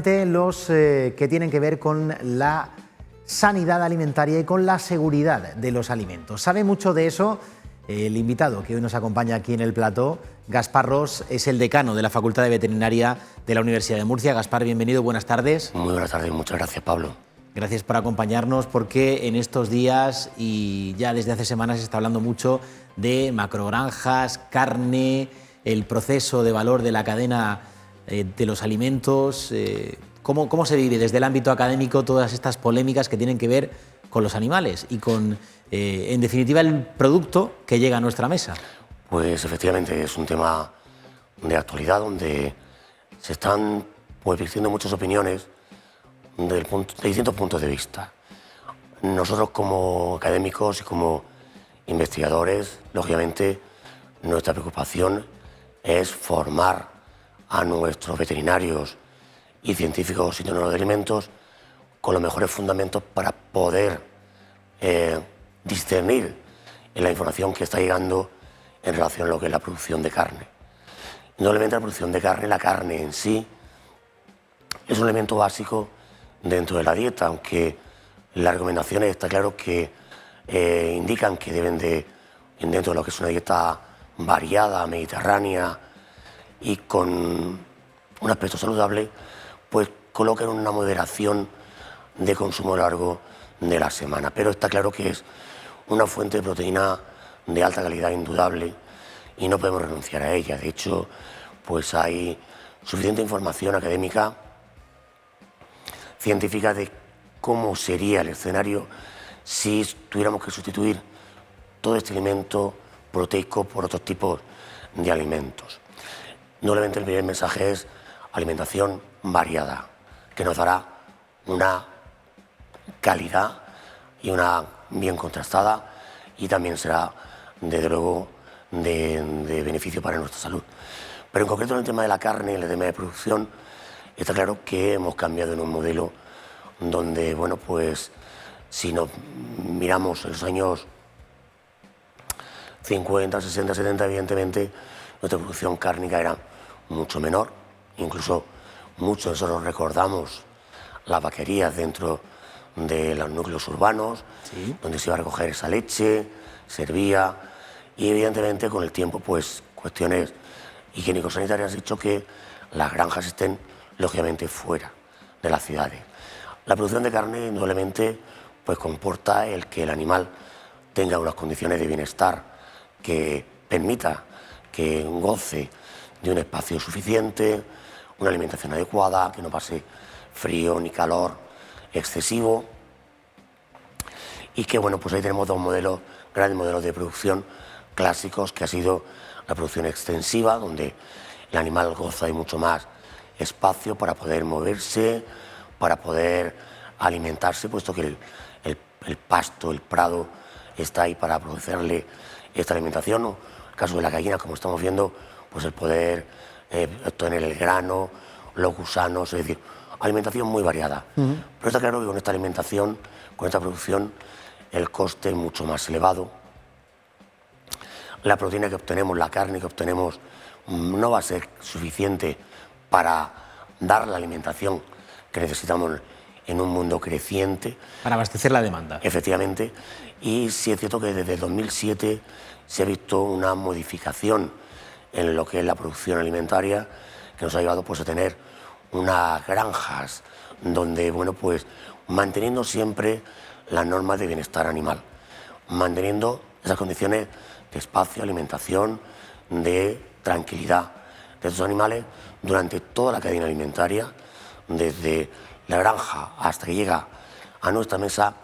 Los que tienen que ver con la sanidad alimentaria y con la seguridad de los alimentos. Sabe mucho de eso el invitado que hoy nos acompaña aquí en el plató. Gaspar Ros es el decano de la Facultad de Veterinaria de la Universidad de Murcia. Gaspar, bienvenido, buenas tardes. Muy buenas tardes, muchas gracias, Pablo. Gracias por acompañarnos, porque en estos días y ya desde hace semanas se está hablando mucho de macrogranjas, carne, el proceso de valor de la cadena de los alimentos. ¿Cómo se vive desde el ámbito académico todas estas polémicas que tienen que ver con los animales y con, en definitiva, el producto que llega a nuestra mesa? Pues efectivamente es un tema de actualidad donde se están vertiendo muchas opiniones de distintos puntos de vista. Nosotros como académicos y como investigadores, lógicamente, nuestra preocupación es formar a nuestros veterinarios y científicos y tecnólogos de alimentos con los mejores fundamentos para poder discernir en la información que está llegando en relación a lo que es la producción de carne. Indudablemente la producción de carne, la carne en sí, es un elemento básico dentro de la dieta, aunque las recomendaciones está claro que indican que deben de, dentro de lo que es una dieta variada, mediterránea y con un aspecto saludable, pues colocan una moderación de consumo a lo largo de la semana. Pero está claro que es una fuente de proteína de alta calidad indudable y no podemos renunciar a ella. De hecho, pues hay suficiente información académica, científica, de cómo sería el escenario si tuviéramos que sustituir todo este alimento proteico por otros tipos de alimentos. Nuevamente el primer mensaje es alimentación variada, que nos dará una calidad y una bien contrastada, y también será, desde luego, de beneficio para nuestra salud. Pero en concreto en el tema de la carne, en el tema de producción, está claro que hemos cambiado en un modelo donde, bueno, pues si nos miramos en los años 50, 60, 70, evidentemente nuestra producción cárnica era mucho menor. Incluso muchos de nosotros recordamos las vaquerías dentro de los núcleos urbanos, ¿sí?, donde se iba a recoger esa leche, servía, y evidentemente con el tiempo, pues cuestiones higiénico-sanitarias han hecho que las granjas estén lógicamente fuera de las ciudades. La producción de carne indudablemente pues comporta el que el animal tenga unas condiciones de bienestar que permita que goce de un espacio suficiente, una alimentación adecuada, que no pase frío ni calor excesivo, y que, bueno, pues ahí tenemos dos modelos, grandes modelos de producción clásicos, que ha sido la producción extensiva, donde el animal goza de mucho más espacio para poder moverse, para poder alimentarse, puesto que el pasto, el prado, está ahí para producirle esta alimentación. En el caso de la gallina, como estamos viendo, pues el poder obtener el grano, los gusanos, es decir, alimentación muy variada. Pero está claro que con esta alimentación, con esta producción, el coste es mucho más elevado. La proteína que obtenemos, la carne que obtenemos, no va a ser suficiente para dar la alimentación que necesitamos en un mundo creciente. Para abastecer la demanda. Efectivamente. Y sí es cierto que desde 2007 se ha visto una modificación en lo que es la producción alimentaria, que nos ha llevado, pues, a tener unas granjas donde, bueno, pues manteniendo siempre las normas de bienestar animal, manteniendo esas condiciones de espacio, alimentación, de tranquilidad de estos animales durante toda la cadena alimentaria, desde la granja hasta que llega a nuestra mesa,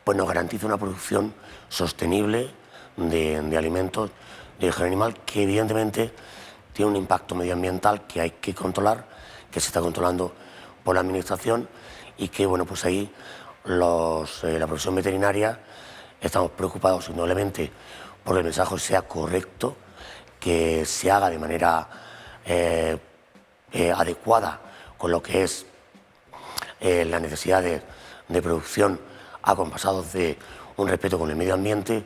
pues nos garantiza una producción sostenible de alimentos de origen animal, que evidentemente tiene un impacto medioambiental que hay que controlar, que se está controlando por la administración, y que, bueno, pues ahí la profesión veterinaria estamos preocupados indudablemente por que el mensaje sea correcto, que se haga de manera adecuada con lo que es las necesidades de producción, acompasados de un respeto con el medio ambiente,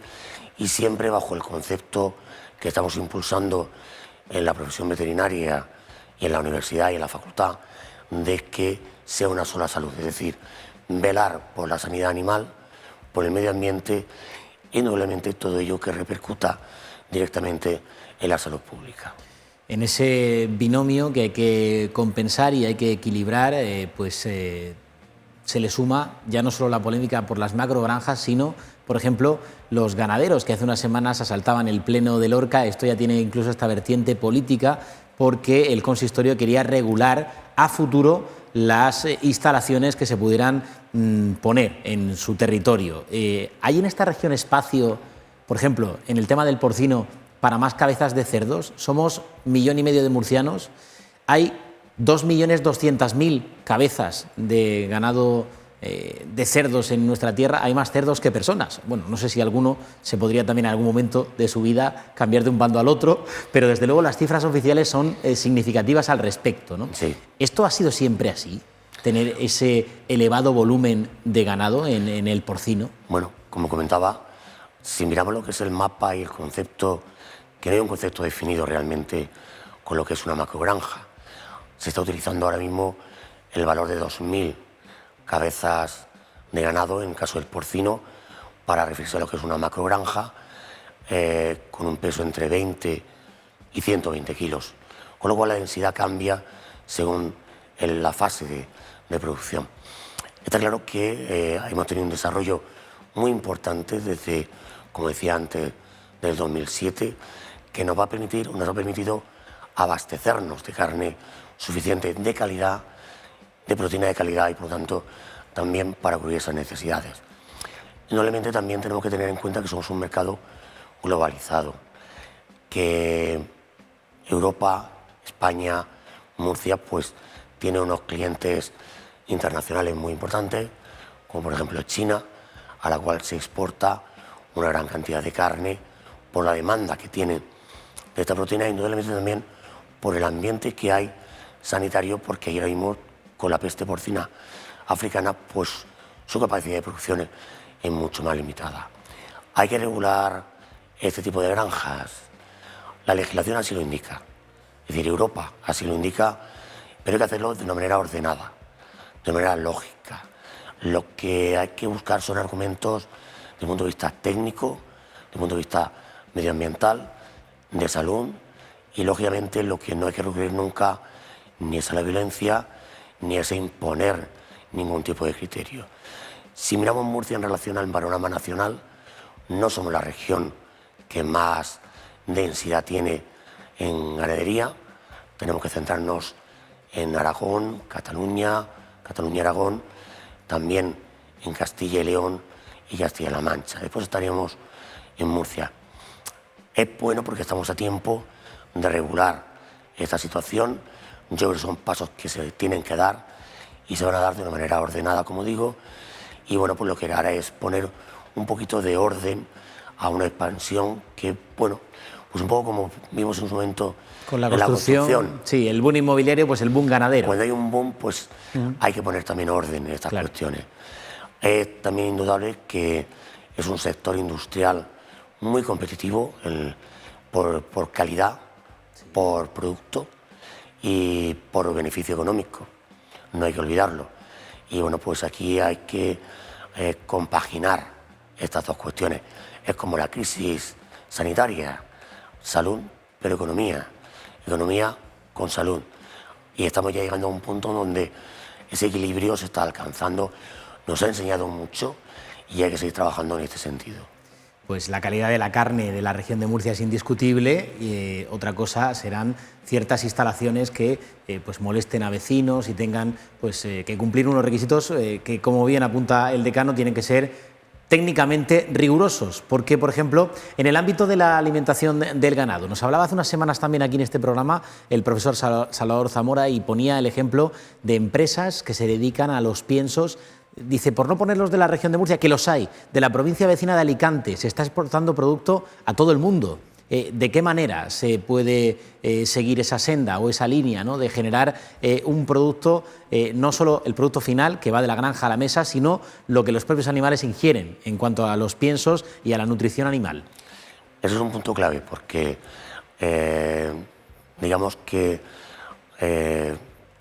y siempre bajo el concepto que estamos impulsando en la profesión veterinaria y en la universidad y en la facultad, de que sea una sola salud, es decir, velar por la sanidad animal, por el medio ambiente y indudablemente todo ello que repercuta directamente en la salud pública. En ese binomio que hay que compensar y hay que equilibrar, se le suma ya no solo la polémica por las macrogranjas, sino, por ejemplo, los ganaderos que hace unas semanas asaltaban el pleno de Lorca. Esto ya tiene incluso esta vertiente política, porque el consistorio quería regular a futuro las instalaciones que se pudieran poner en su territorio. ¿Hay en esta región espacio, por ejemplo, en el tema del porcino, para más cabezas de cerdos? Somos 1,5 millones de murcianos. Hay 2.200.000 cabezas de ganado de cerdos en nuestra tierra. Hay más cerdos que personas. Bueno, no sé si alguno se podría también en algún momento de su vida cambiar de un bando al otro, pero desde luego las cifras oficiales son significativas al respecto, ¿no? Sí. ¿Esto ha sido siempre así? ¿Tener ese elevado volumen de ganado en el porcino? Bueno, como comentaba, si miramos lo que es el mapa y el concepto, que no hay un concepto definido realmente con lo que es una macrogranja. Se está utilizando ahora mismo el valor de 2.000 cabezas de ganado, en el caso del porcino, para referirse a lo que es una macrogranja, con un peso entre 20 y 120 kilos. Con lo cual la densidad cambia según la fase de producción. Está claro que hemos tenido un desarrollo muy importante desde, como decía antes, del 2007, que nos ha permitido abastecernos de carne suficiente de calidad, de proteína de calidad y por lo tanto también para cubrir esas necesidades. Indudablemente también tenemos que tener en cuenta que somos un mercado globalizado, que Europa, España, Murcia, pues tiene unos clientes internacionales muy importantes, como por ejemplo China, a la cual se exporta una gran cantidad de carne por la demanda que tienen de esta proteína, indudablemente también por el ambiente que hay sanitario, porque ahora mismo con la peste porcina africana pues su capacidad de producción es mucho más limitada. Hay que regular este tipo de granjas. La legislación así lo indica, es decir, Europa así lo indica, pero hay que hacerlo de una manera ordenada, de una manera lógica. Lo que hay que buscar son argumentos desde el punto de vista técnico, desde el punto de vista medioambiental, de salud, y lógicamente lo que no hay que recurrir nunca ni es a la violencia, ni es a imponer ningún tipo de criterio. Si miramos Murcia en relación al panorama nacional, no somos la región que más densidad tiene en ganadería. Tenemos que centrarnos en Aragón, Cataluña, Aragón, también en Castilla y León y Castilla-La Mancha. Después estaríamos en Murcia. Es bueno porque estamos a tiempo de regular esta situación. Yo creo que son pasos que se tienen que dar y se van a dar de una manera ordenada, como digo, y bueno, pues lo que hará es poner un poquito de orden a una expansión que, bueno, pues un poco como vimos en su momento con la construcción. Sí, el boom inmobiliario, pues el boom ganadero. Cuando hay un boom, pues hay que poner también orden en estas cuestiones. Es también indudable que es un sector industrial muy competitivo por calidad, por producto y por beneficio económico. No hay que olvidarlo. Y bueno, pues aquí hay que compaginar estas dos cuestiones. Es como la crisis sanitaria, salud pero economía, economía con salud. Y estamos ya llegando a un punto donde ese equilibrio se está alcanzando. Nos ha enseñado mucho y hay que seguir trabajando en este sentido. Pues la calidad de la carne de la región de Murcia es indiscutible, y otra cosa serán ciertas instalaciones que pues molesten a vecinos y tengan pues, que cumplir unos requisitos que, como bien apunta el decano, tienen que ser técnicamente rigurosos, porque, por ejemplo, en el ámbito de la alimentación del ganado, nos hablaba hace unas semanas también aquí en este programa el profesor Salvador Zamora y ponía el ejemplo de empresas que se dedican a los piensos. Dice, por no ponerlos de la región de Murcia, que los hay, de la provincia vecina de Alicante, se está exportando producto a todo el mundo. ¿De qué manera se puede seguir esa senda o esa línea, ¿no?, de generar un producto, no solo el producto final que va de la granja a la mesa, sino lo que los propios animales ingieren en cuanto a los piensos y a la nutrición animal? Eso es un punto clave porque digamos que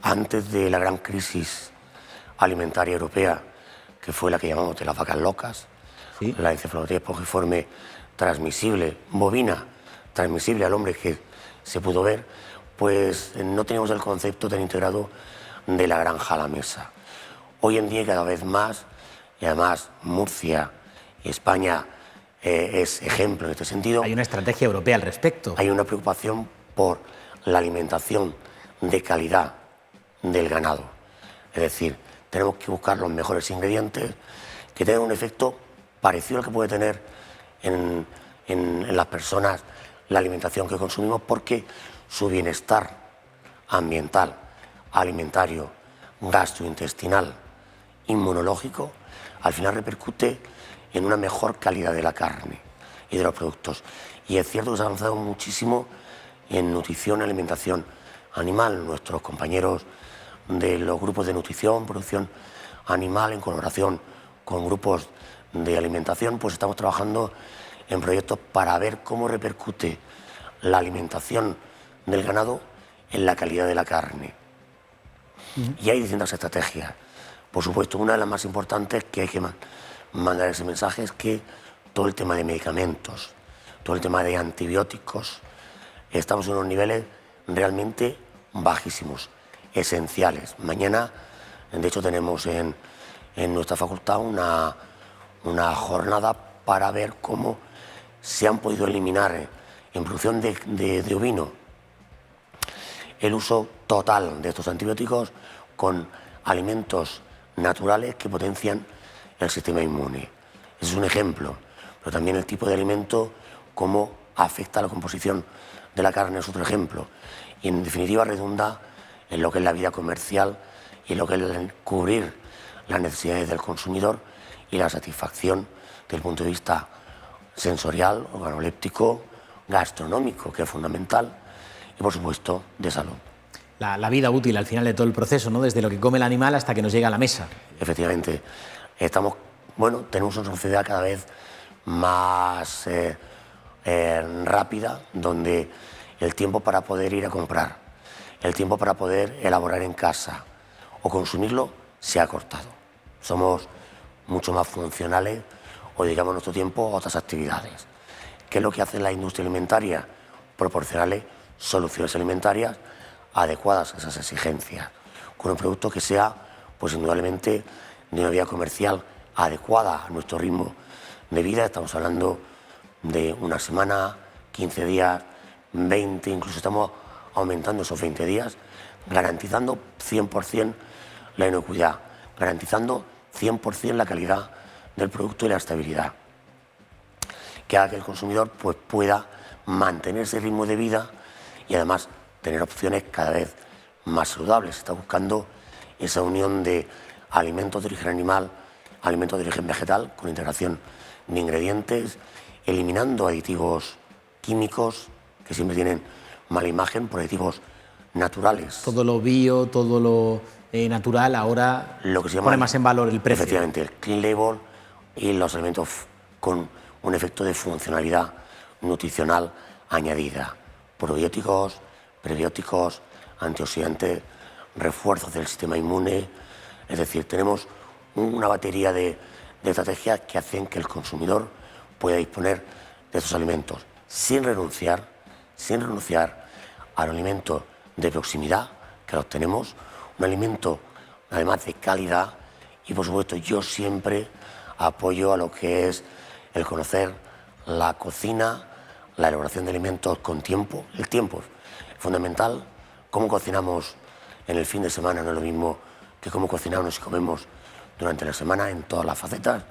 antes de la gran crisis alimentaria europea, que fue la que llamamos de las vacas locas, ¿Sí? la encefalopatia espongiforme transmisible, bovina, transmisible al hombre que se pudo ver, pues no teníamos el concepto tan integrado de la granja a la mesa. Hoy en día cada vez más, y además Murcia y España es ejemplo en este sentido. Hay una estrategia europea al respecto. Hay una preocupación por la alimentación de calidad del ganado. Es decir, tenemos que buscar los mejores ingredientes que tengan un efecto parecido al que puede tener en las personas la alimentación que consumimos, porque su bienestar ambiental, alimentario, gastrointestinal, inmunológico, al final repercute en una mejor calidad de la carne y de los productos. Y es cierto que se ha avanzado muchísimo en nutrición y alimentación animal. Nuestros compañeros de los grupos de nutrición, producción animal, en colaboración con grupos de alimentación, pues estamos trabajando en proyectos para ver cómo repercute la alimentación del ganado en la calidad de la carne. Y hay distintas estrategias. Por supuesto, una de las más importantes que hay que mandar ese mensaje es que todo el tema de medicamentos, todo el tema de antibióticos, estamos en unos niveles realmente bajísimos, esenciales. Mañana, de hecho, tenemos en nuestra facultad una jornada para ver cómo se han podido eliminar en producción de ovino el uso total de estos antibióticos con alimentos naturales que potencian el sistema inmune. Ese es un ejemplo, pero también el tipo de alimento, cómo afecta a la composición de la carne, es otro ejemplo. Y en definitiva redunda en lo que es la vida comercial y en lo que es cubrir las necesidades del consumidor y la satisfacción desde el punto de vista sensorial, organoléptico, gastronómico, que es fundamental, y por supuesto de salud. La vida útil al final de todo el proceso, ¿no? Desde lo que come el animal hasta que nos llega a la mesa. Efectivamente, tenemos una sociedad cada vez más rápida, donde el tiempo para poder ir a comprar, el tiempo para poder elaborar en casa o consumirlo se ha cortado. Somos mucho más funcionales o dedicamos nuestro tiempo a otras actividades. ¿Qué es lo que hace la industria alimentaria? Proporcionarle soluciones alimentarias adecuadas a esas exigencias, con un producto que sea, pues indudablemente, de una vía comercial adecuada a nuestro ritmo de vida. Estamos hablando de una semana, 15 días, 20, incluso estamos aumentando esos 20 días, garantizando 100% la inocuidad, garantizando 100% la calidad del producto y la estabilidad, que haga que el consumidor pues, pueda mantener ese ritmo de vida y además tener opciones cada vez más saludables. Se está buscando esa unión de alimentos de origen animal, alimentos de origen vegetal, con integración de ingredientes, eliminando aditivos químicos que siempre tienen mala imagen, por aditivos naturales. Todo lo bio, todo lo natural, ahora lo que se llama, pone más en valor el precio. Efectivamente, el clean label y los alimentos con un efecto de funcionalidad nutricional añadida. Probióticos, prebióticos, antioxidantes, refuerzos del sistema inmune. Es decir, tenemos una batería de estrategias que hacen que el consumidor pueda disponer de estos alimentos sin renunciar al alimento de proximidad que los tenemos, un alimento además de calidad. Y por supuesto yo siempre apoyo a lo que es el conocer la cocina, la elaboración de alimentos con tiempo. El tiempo es fundamental. Cómo cocinamos en el fin de semana no es lo mismo que cómo cocinamos y comemos durante la semana, en todas las facetas.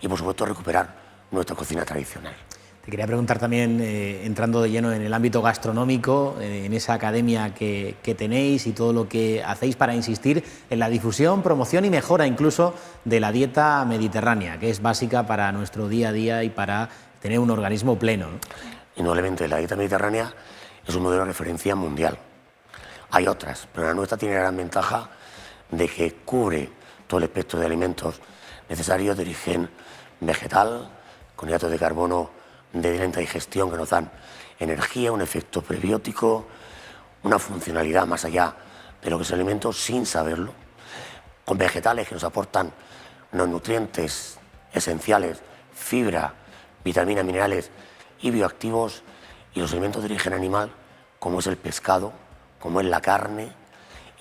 Y por supuesto recuperar nuestra cocina tradicional. Te quería preguntar también, entrando de lleno en el ámbito gastronómico, en esa academia que tenéis y todo lo que hacéis para insistir en la difusión, promoción y mejora incluso de la dieta mediterránea, que es básica para nuestro día a día y para tener un organismo pleno, ¿no? Indudablemente, la dieta mediterránea es un modelo de referencia mundial. Hay otras, pero la nuestra tiene la gran ventaja de que cubre todo el espectro de alimentos necesarios de origen vegetal, con hidratos de carbono de lenta digestión que nos dan energía, un efecto prebiótico, una funcionalidad más allá de lo que es el alimento sin saberlo. con vegetales que nos aportan los nutrientes esenciales, fibra, vitaminas, minerales y bioactivos, y los alimentos de origen animal, como es el pescado, como es la carne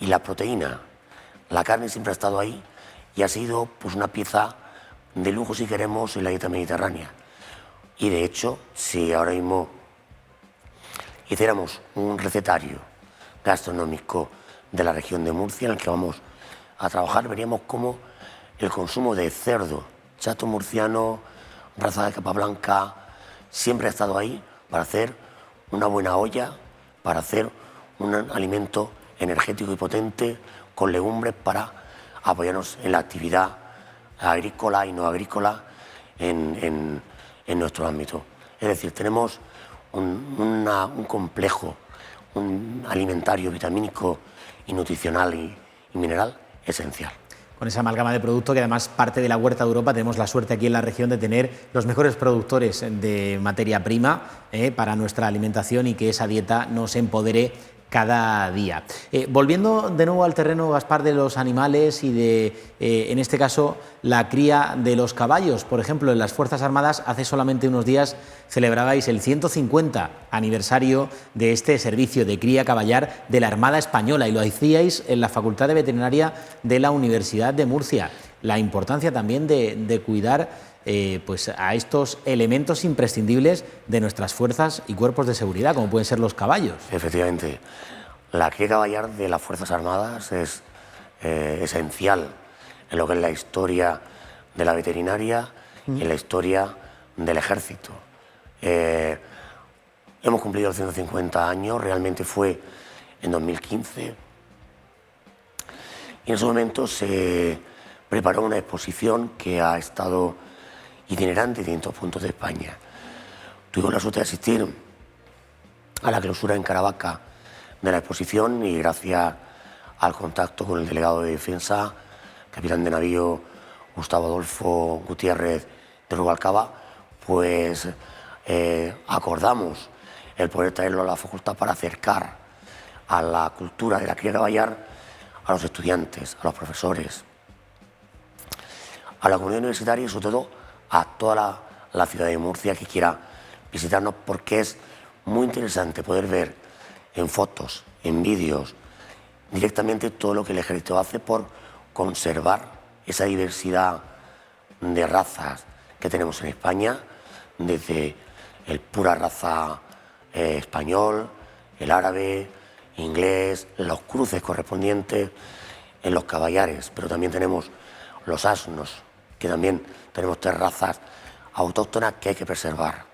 y la proteína. La carne siempre ha estado ahí y ha sido pues, una pieza de lujo, si queremos, en la dieta mediterránea. Y de hecho, si ahora mismo hiciéramos un recetario gastronómico de la región de Murcia en el que vamos a trabajar, veríamos cómo el consumo de cerdo, chato murciano, raza de capa blanca, siempre ha estado ahí para hacer una buena olla, para hacer un alimento energético y potente con legumbres para apoyarnos en la actividad agrícola y no agrícola en nuestro ámbito. Es decir, tenemos un complejo alimentario, vitamínico y nutricional y mineral esencial. Con esa amalgama de producto que además parte de la huerta de Europa, tenemos la suerte aquí en la región de tener los mejores productores de materia prima para nuestra alimentación y que esa dieta nos empodere cada día. Volviendo de nuevo al terreno, Gaspar, de los animales y de, en este caso, la cría de los caballos. Por ejemplo, en las Fuerzas Armadas, hace solamente unos días celebrabais el 150 aniversario de este servicio de cría caballar de la Armada Española y lo hacíais en la Facultad de Veterinaria de la Universidad de Murcia. La importancia también de cuidar pues a estos elementos imprescindibles de nuestras fuerzas y cuerpos de seguridad, como pueden ser los caballos. Efectivamente, la cría caballar de las Fuerzas Armadas es esencial en lo que es la historia de la veterinaria y en la historia del ejército. Hemos cumplido los 150 años, realmente fue en 2015, y en ese momento se preparó una exposición que ha estado itinerante en distintos puntos de España. Tuvimos la suerte de asistir a la clausura en Caravaca de la exposición y gracias al contacto con el delegado de Defensa, capitán de navío Gustavo Adolfo Gutiérrez de Rubalcaba, pues acordamos el poder traerlo a la facultad para acercar a la cultura de la cría caballar a los estudiantes, a los profesores, a la comunidad universitaria y sobre todo a toda la ciudad de Murcia que quiera visitarnos, porque es muy interesante poder ver en fotos, en vídeos, directamente todo lo que el ejército hace por conservar esa diversidad de razas que tenemos en España, desde el pura raza español, el árabe, inglés, los cruces correspondientes en los caballares, pero también tenemos los asnos, que también tenemos 3 razas autóctonas que hay que preservar: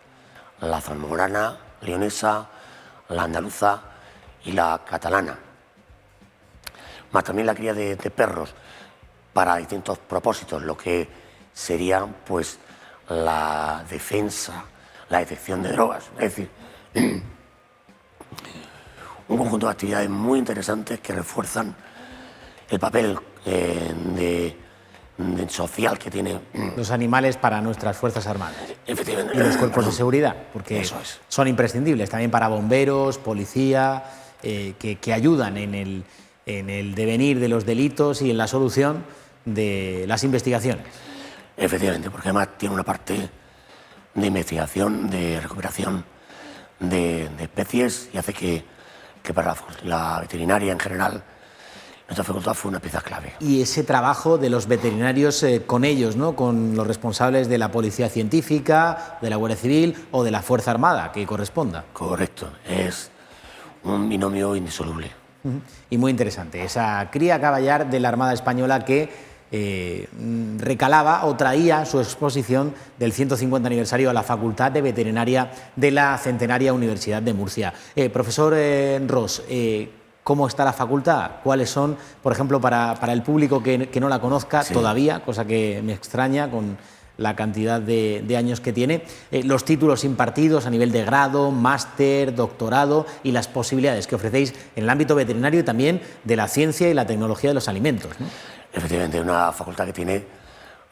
la zamorana, leonesa, la andaluza y la catalana. Más también la cría de perros para distintos propósitos, lo que sería pues la defensa, la detección de drogas, es decir, un conjunto de actividades muy interesantes que refuerzan el papel social que tiene los animales para nuestras Fuerzas Armadas. Efectivamente. Y los cuerpos de seguridad, porque son imprescindibles también para bomberos, policía, que ayudan en el devenir de los delitos y en la solución de las investigaciones. Efectivamente, porque además tiene una parte de investigación, de recuperación de especies y hace que para la veterinaria en general nuestra facultad fue una pieza clave. Y ese trabajo de los veterinarios con ellos, ¿no? Con los responsables de la Policía Científica, de la Guardia Civil o de la Fuerza Armada, que corresponda. Correcto, es un binomio indisoluble. Y muy interesante, esa cría caballar de la Armada Española que recalaba o traía su exposición del 150 aniversario a la Facultad de Veterinaria de la Centenaria Universidad de Murcia. Profesor Ros, ¿cómo está la facultad? ¿Cuáles son, por ejemplo, para el público que no la conozca todavía, cosa que me extraña con la cantidad de años que tiene, los títulos impartidos a nivel de grado, máster, doctorado y las posibilidades que ofrecéis en el ámbito veterinario y también de la ciencia y la tecnología de los alimentos, ¿no? Efectivamente, una facultad que tiene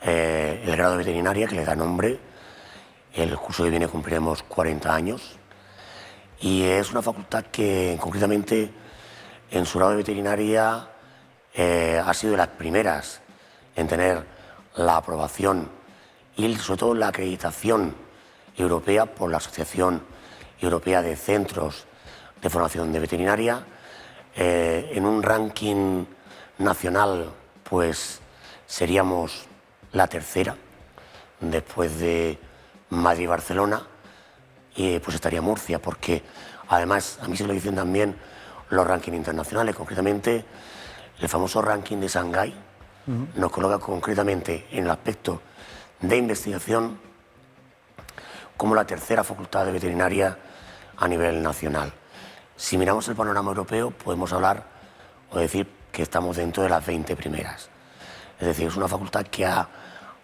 el grado de veterinaria, que le da nombre. El curso que viene cumpliremos 40 años. Y es una facultad que, concretamente, en su grado de veterinaria ha sido de las primeras en tener la aprobación y sobre todo la acreditación europea por la Asociación Europea de Centros de Formación de Veterinaria. En un ranking nacional, pues seríamos la tercera, después de Madrid y Barcelona, y pues estaría Murcia, porque además a mí se lo dicen también los rankings internacionales, concretamente el famoso ranking de Shanghái nos coloca concretamente en el aspecto de investigación como la tercera facultad de veterinaria a nivel nacional. Si miramos el panorama europeo, podemos hablar o decir que estamos dentro de las 20 primeras. Es decir, es una facultad que ha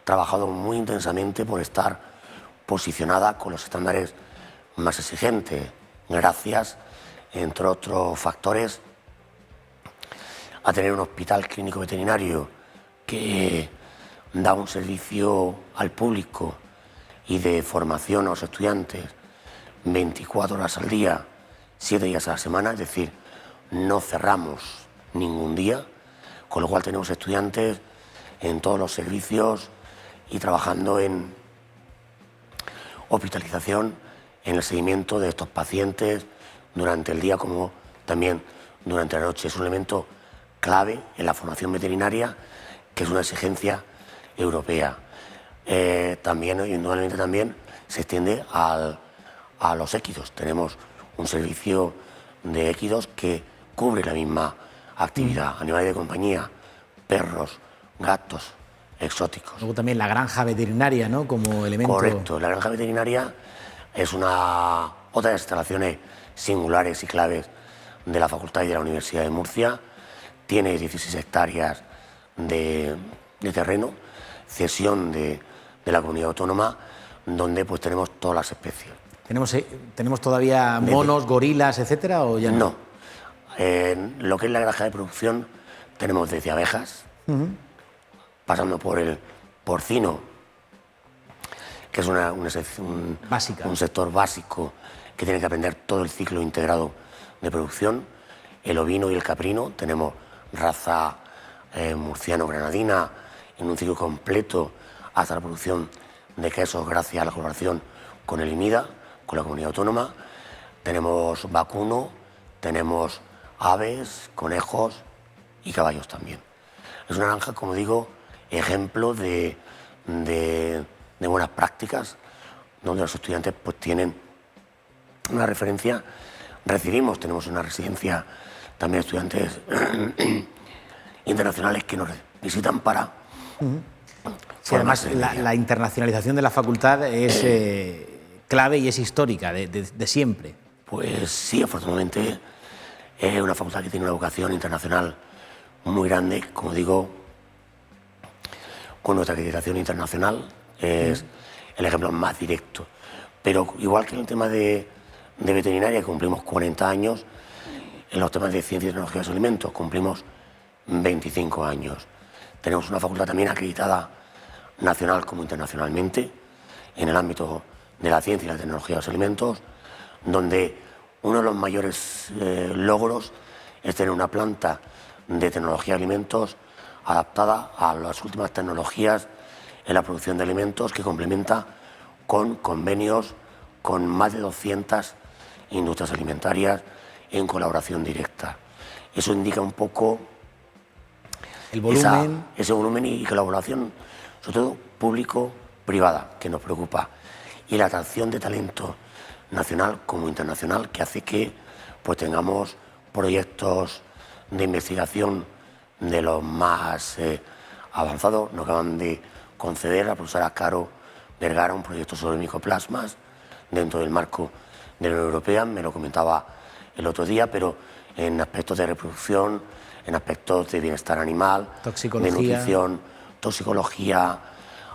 trabajado muy intensamente por estar posicionada con los estándares más exigentes, gracias, entre otros factores, a tener un hospital clínico veterinario que da un servicio al público y de formación a los estudiantes 24 horas al día, 7 días a la semana, es decir, no cerramos ningún día, con lo cual tenemos estudiantes en todos los servicios y trabajando en hospitalización, en el seguimiento de estos pacientes durante el día como también durante la noche. Es un elemento clave en la formación veterinaria, que es una exigencia europea. También, indudablemente también, se extiende a los équidos. Tenemos un servicio de équidos que cubre la misma actividad, animales de compañía, perros, gatos, exóticos. Luego también la granja veterinaria, ¿no?, como elemento... Correcto, la granja veterinaria es otra de las instalaciones singulares y claves de la Facultad y de la Universidad de Murcia. Tiene 16 hectáreas de terreno, cesión de la comunidad autónoma, donde pues tenemos todas las especies. ¿Tenemos todavía monos, gorilas, etcétera, o ya no? No. Lo que es la granja de producción tenemos desde abejas, pasando por el porcino, que es un sector básico que tiene que aprender todo el ciclo integrado de producción. El ovino y el caprino, tenemos raza murciano-granadina en un ciclo completo hasta la producción de quesos gracias a la colaboración con el IMIDA, con la comunidad autónoma. Tenemos vacuno, tenemos aves, conejos y caballos también. Es una granja, como digo, ejemplo de buenas prácticas, donde los estudiantes pues tienen una referencia. Tenemos una residencia también de estudiantes internacionales que nos visitan para... Sí, además la internacionalización de la facultad es clave y es histórica, de siempre. Pues sí, afortunadamente es una facultad que tiene una vocación internacional muy grande, como digo, con nuestra acreditación internacional es el ejemplo más directo. Pero igual que en el tema de veterinaria, que cumplimos 40 años, en los temas de ciencia y tecnología de los alimentos cumplimos 25 años. Tenemos una facultad también acreditada nacional como internacionalmente en el ámbito de la ciencia y la tecnología de los alimentos, donde uno de los mayores logros es tener una planta de tecnología de alimentos adaptada a las últimas tecnologías en la producción de alimentos, que complementa con convenios con más de 200 industrias alimentarias en colaboración directa. Eso indica un poco el volumen. Ese volumen y colaboración, sobre todo público-privada, que nos preocupa, y la atracción de talento nacional como internacional, que hace que pues tengamos proyectos de investigación de los más avanzados. Nos acaban de conceder a la profesora Caro Vergara un proyecto sobre micoplasmas dentro del marco de la Unión Europea, me lo comentaba el otro día, pero en aspectos de reproducción, en aspectos de bienestar animal, de nutrición, toxicología.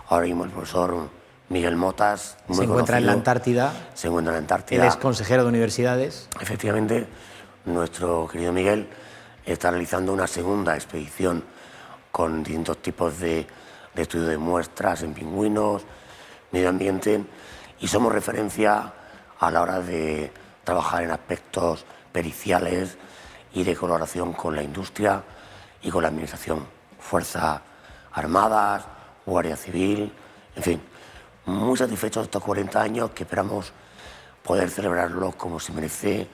Ahora mismo el profesor Miguel Motas, se encuentra en la Antártida. Se encuentra en la Antártida. Él es consejero de universidades. Efectivamente, nuestro querido Miguel está realizando una segunda expedición con distintos tipos de estudio de muestras en pingüinos, medio ambiente, y somos referencia a la hora de trabajar en aspectos periciales y de colaboración con la industria y con la Administración, Fuerzas Armadas, Guardia Civil, en fin, muy satisfechos de estos 40 años que esperamos poder celebrarlos como se merece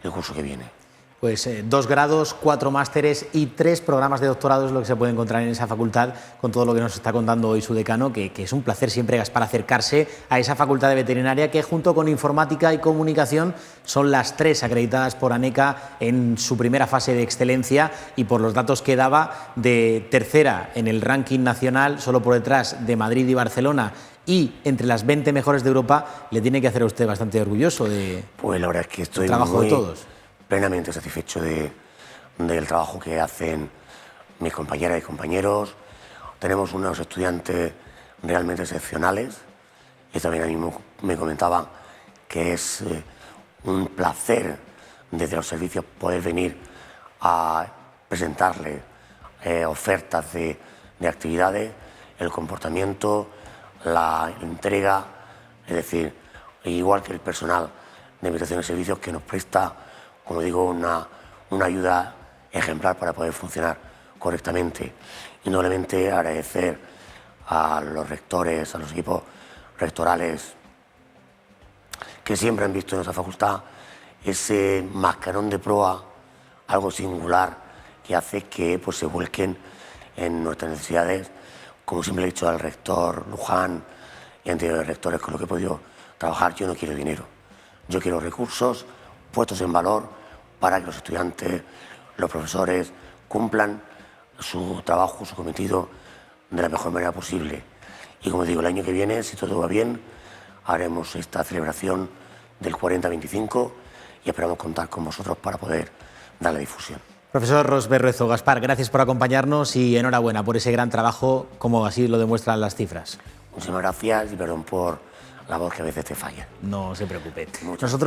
el curso que viene. Pues 2 grados, 4 másteres y 3 programas de doctorado es lo que se puede encontrar en esa facultad, con todo lo que nos está contando hoy su decano, que es un placer siempre, Gaspar, acercarse a esa facultad de veterinaria que junto con informática y comunicación son las 3 acreditadas por ANECA en su primera fase de excelencia, y por los datos que daba, de tercera en el ranking nacional, solo por detrás de Madrid y Barcelona, y entre las 20 mejores de Europa. Le tiene que hacer a usted bastante orgulloso de pues la verdad es que estoy trabajo muy de todos. Plenamente satisfecho del trabajo que hacen mis compañeras y compañeros. Tenemos unos estudiantes realmente excepcionales y también a mí me comentaban que es un placer desde los servicios poder venir a presentarles ofertas de actividades, el comportamiento, la entrega, es decir, igual que el personal de Administración de Servicios que nos presta, como digo, una ayuda ejemplar para poder funcionar correctamente. Y nuevamente agradecer a los rectores, a los equipos rectorales que siempre han visto en nuestra facultad ese mascarón de proa, algo singular, que hace que pues, se vuelquen en nuestras necesidades. Como siempre he dicho al rector Luján y anteriores rectores con los que he podido trabajar, yo no quiero dinero, yo quiero recursos puestos en valor para que los estudiantes, los profesores cumplan su trabajo, su cometido de la mejor manera posible. Y como digo, el año que viene, si todo va bien, haremos esta celebración del 40-25 y esperamos contar con vosotros para poder dar la difusión. Profesor Ros Berruezo, Gaspar, gracias por acompañarnos y enhorabuena por ese gran trabajo, como así lo demuestran las cifras. Muchísimas gracias y perdón por la voz que a veces te falla. No se preocupe. Nosotros